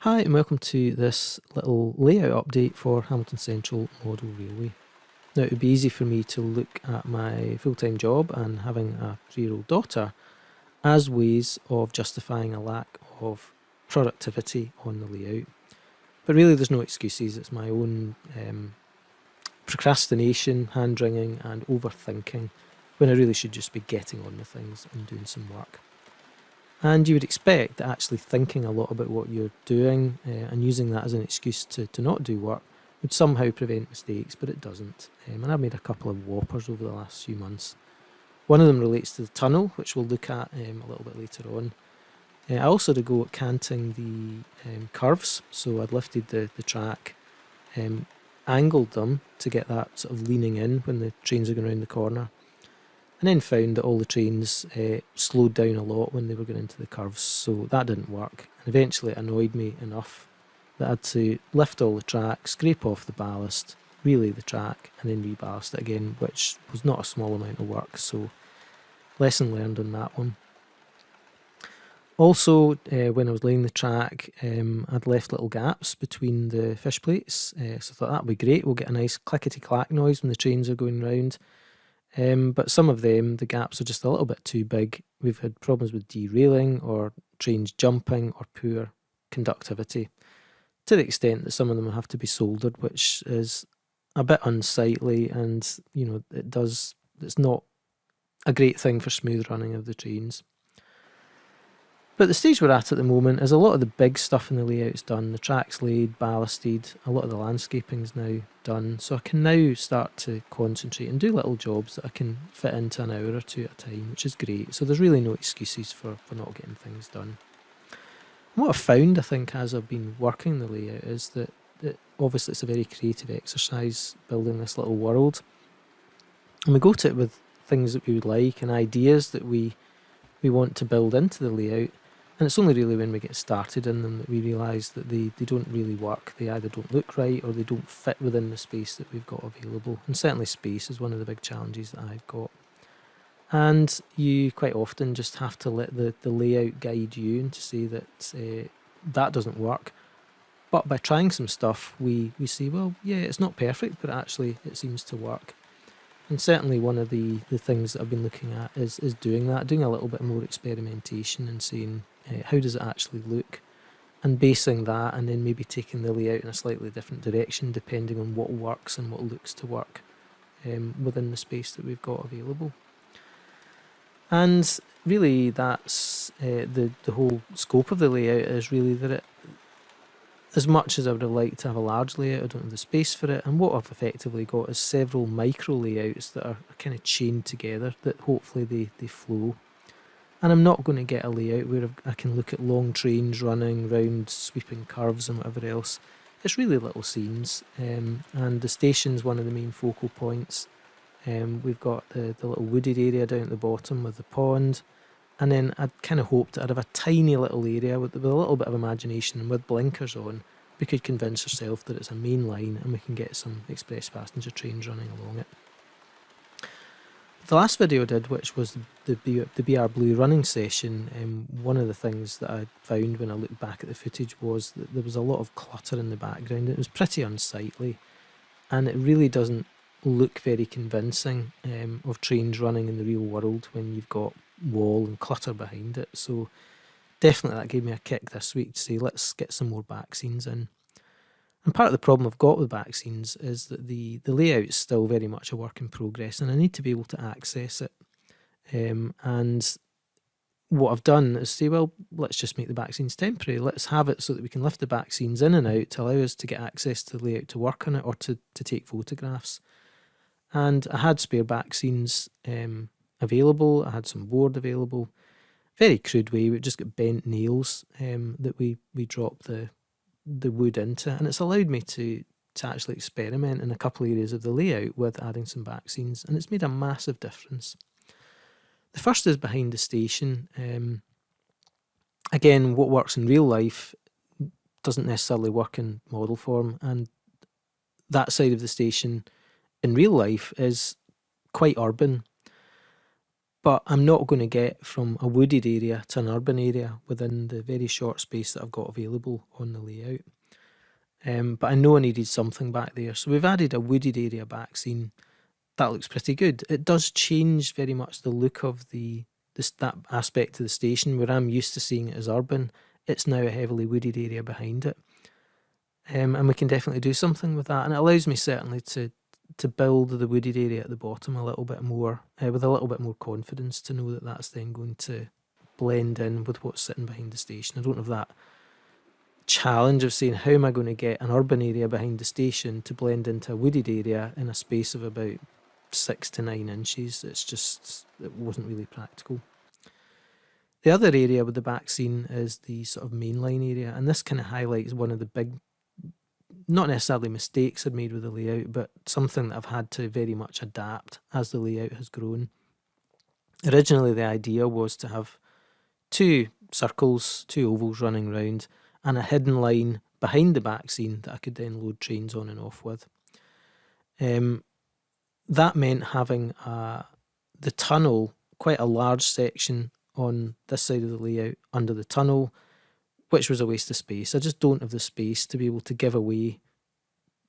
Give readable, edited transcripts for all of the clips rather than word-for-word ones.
Hi and welcome to this little layout update for Hamilton Central Model Railway. Now it would be easy for me to look at my full-time job and having a 3-year-old daughter as ways of justifying a lack of productivity on the layout. But really there's no excuses, it's my own procrastination, hand-wringing and overthinking when I really should just be getting on with things and doing some work. And you would expect that actually thinking a lot about what you're doing and using that as an excuse to not do work would somehow prevent mistakes, but it doesn't. And I've made a couple of whoppers over the last few months. One of them relates to the tunnel, which we'll look at a little bit later on. I also had a go at canting the curves, so I'd lifted the track, angled them to get that sort of leaning in when the trains are going around the corner, and then found that all the trains slowed down a lot when they were going into the curves, so that didn't work. And eventually it annoyed me enough that I had to lift all the track, scrape off the ballast, relay the track, and then reballast it again, which was not a small amount of work, so lesson learned on that one. Also, when I was laying the track, I'd left little gaps between the fish plates, so I thought that would be great, we'll get a nice clickety-clack noise when the trains are going round. But some of them, the gaps are just a little bit too big. We've had problems with derailing or trains jumping or poor conductivity, to the extent that some of them have to be soldered, which is a bit unsightly, and it's not a great thing for smooth running of the trains. But the stage we're at the moment is a lot of the big stuff in the layout is done. The track's laid, ballasted, a lot of the landscaping's now done. So I can now start to concentrate and do little jobs that I can fit into an hour or two at a time, which is great. So there's really no excuses for not getting things done. And what I've found, I think, as I've been working the layout is that obviously it's a very creative exercise building this little world. And we go to it with things that we would like and ideas that we want to build into the layout. And it's only really when we get started in them that we realise that they don't really work. They either don't look right or they don't fit within the space that we've got available. And certainly space is one of the big challenges that I've got. And you quite often just have to let the layout guide you and to say that that doesn't work. But by trying some stuff, we see, well, yeah, it's not perfect, but actually it seems to work. And certainly one of the things that I've been looking at is doing that, doing a little bit more experimentation and saying, how does it actually look? And basing that and then maybe taking the layout in a slightly different direction depending on what works and what looks to work within the space that we've got available. And really that's the whole scope of the layout is really that as much as I would have liked to have a large layout, I don't have the space for it, and what I've effectively got is several micro layouts that are kind of chained together that hopefully they flow. And I'm not going to get a layout where I can look at long trains running round sweeping curves and whatever else. It's really little scenes, and the station's one of the main focal points. We've got the little wooded area down at the bottom with the pond, and then I'd kind of hoped that I'd have a tiny little area with a little bit of imagination and with blinkers on, we could convince ourselves that it's a main line and we can get some express passenger trains running along it. The last video I did, which was the BR Blue running session, one of the things that I found when I looked back at the footage was that there was a lot of clutter in the background. It was pretty unsightly, and it really doesn't look very convincing of trains running in the real world when you've got wall and clutter behind it. So definitely that gave me a kick this week to say, let's get some more back scenes in. And part of the problem I've got with back scenes is that the layout is still very much a work in progress, and I need to be able to access it. And what I've done is say, well, let's just make the back scenes temporary. Let's have it so that we can lift the back scenes in and out to allow us to get access to the layout to work on it or to take photographs. And I had spare back scenes available. I had some board available. Very crude way. We've just got bent nails that we drop the wood into, and it's allowed me to actually experiment in a couple of areas of the layout with adding some back scenes, and it's made a massive difference. The first is behind the station. Again, what works in real life doesn't necessarily work in model form, and that side of the station in real life is quite urban. But I'm not going to get from a wooded area to an urban area within the very short space that I've got available on the layout. But I know I needed something back there. So we've added a wooded area back scene. That looks pretty good. It does change very much the look of that aspect of the station, where I'm used to seeing it as urban. It's now a heavily wooded area behind it. And we can definitely do something with that. And it allows me certainly to build the wooded area at the bottom a little bit more, with a little bit more confidence, to know that that's then going to blend in with what's sitting behind the station. I don't have that challenge of saying, how am I going to get an urban area behind the station to blend into a wooded area in a space of about 6 to 9 inches. It wasn't really practical. The other area with the back scene is the sort of mainline area, and this kind of highlights one of the big, not necessarily mistakes I've made with the layout, but something that I've had to very much adapt as the layout has grown. Originally, the idea was to have 2 circles, 2 ovals running round, and a hidden line behind the back scene that I could then load trains on and off with. That meant having the tunnel, quite a large section on this side of the layout under the tunnel, which was a waste of space. I just don't have the space to be able to give away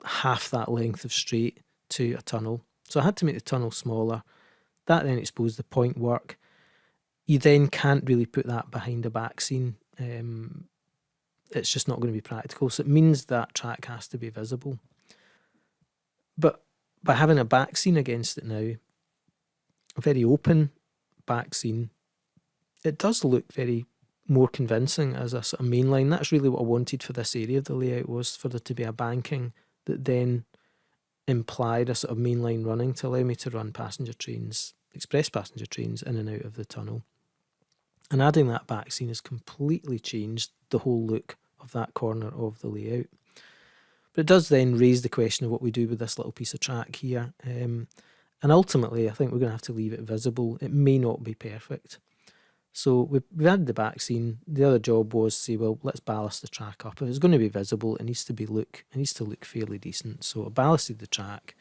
half that length of straight to a tunnel. So I had to make the tunnel smaller. That then exposed the point work. You then can't really put that behind a back scene. It's just not going to be practical. So it means that track has to be visible. But by having a back scene against it now, a very open back scene, it does look very more convincing as a sort of mainline. That's really what I wanted for this area of the layout, was for there to be a banking that then implied a sort of mainline running to allow me to run passenger trains, express passenger trains, in and out of the tunnel. And adding that back scene has completely changed the whole look of that corner of the layout. But it does then raise the question of what we do with this little piece of track here. And ultimately, I think we're going to have to leave it visible. It may not be perfect. So we've added the back scene. The other job was to say, well, let's ballast the track up. If it's going to be visible, it needs to look fairly decent. So I ballasted the track.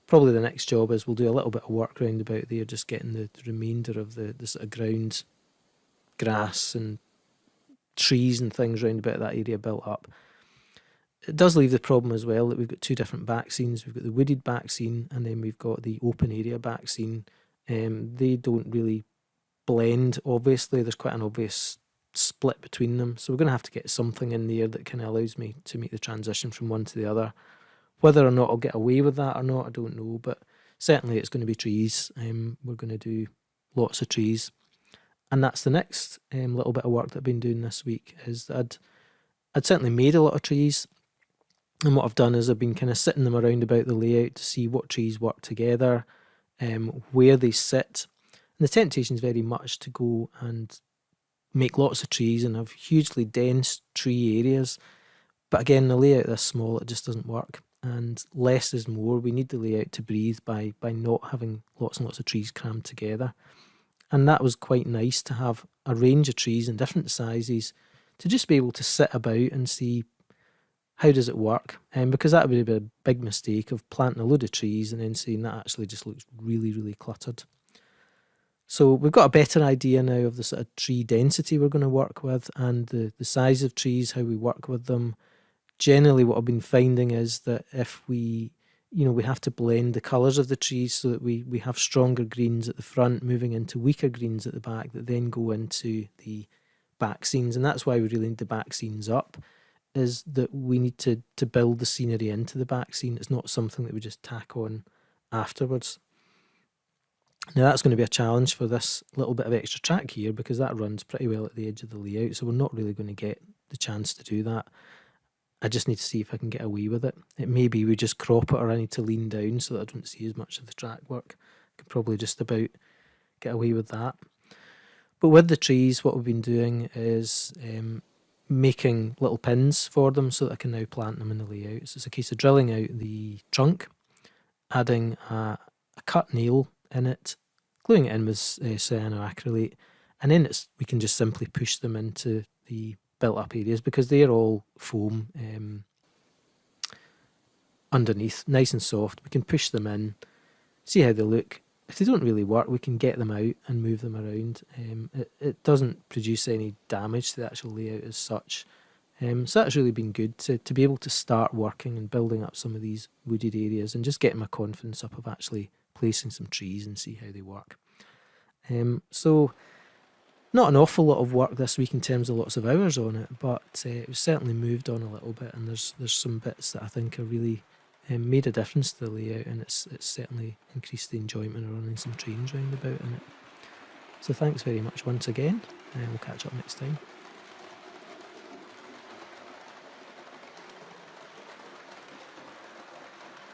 Probably the next job is we'll do a little bit of work round about there, just getting the remainder of the sort of ground, grass and trees and things round about that area built up. It does leave the problem as well that we've got 2 different back scenes. We've got the wooded back scene, and then we've got the open area back scene. They don't really blend, obviously. There's quite an obvious split between them. So we're going to have to get something in there that kind of allows me to make the transition from one to the other. Whether or not I'll get away with that or not, I don't know. But certainly it's going to be trees. We're going to do lots of trees. And that's the next little bit of work that I've been doing this week, is that I'd certainly made a lot of trees. And what I've done is I've been kind of sitting them around about the layout to see what trees work together, where they sit. And the temptation is very much to go and make lots of trees and have hugely dense tree areas. But again, the layout this small, it just doesn't work. And less is more. We need the layout to breathe by not having lots and lots of trees crammed together. And that was quite nice, to have a range of trees in different sizes, to just be able to sit about and see, how does it work? Because that would be a big mistake of planting a load of trees and then saying that actually just looks really, really cluttered. So we've got a better idea now of the sort of tree density we're going to work with, and the size of trees, how we work with them. Generally, what I've been finding is that if we have to blend the colours of the trees so that we have stronger greens at the front, moving into weaker greens at the back, that then go into the back scenes. And that's why we really need the back scenes up, is that we need to build the scenery into the back scene. It's not something that we just tack on afterwards. Now that's going to be a challenge for this little bit of extra track here, because that runs pretty well at the edge of the layout, so we're not really going to get the chance to do that. I just need to see if I can get away with it. It may be we just crop it, or I need to lean down so that I don't see as much of the track work. I could probably just about get away with that. But with the trees, what we've been doing is making little pins for them so that I can now plant them in the layout. So it's a case of drilling out the trunk, adding a cut nail in it, gluing it in with cyanoacrylate, and then we can just simply push them into the built up areas, because they're all foam underneath, nice and soft. We can push them in, see how they look, if they don't really work, we can get them out and move them around. It doesn't produce any damage to the actual layout as such. So that's really been good to be able to start working and building up some of these wooded areas and just getting my confidence up of actually placing some trees and see how they work. So not an awful lot of work this week in terms of lots of hours on it, but it was certainly moved on a little bit, and there's some bits that I think are really made a difference to the layout, and it's certainly increased the enjoyment of running some trains round about in it. So thanks very much once again, and we'll catch up next time.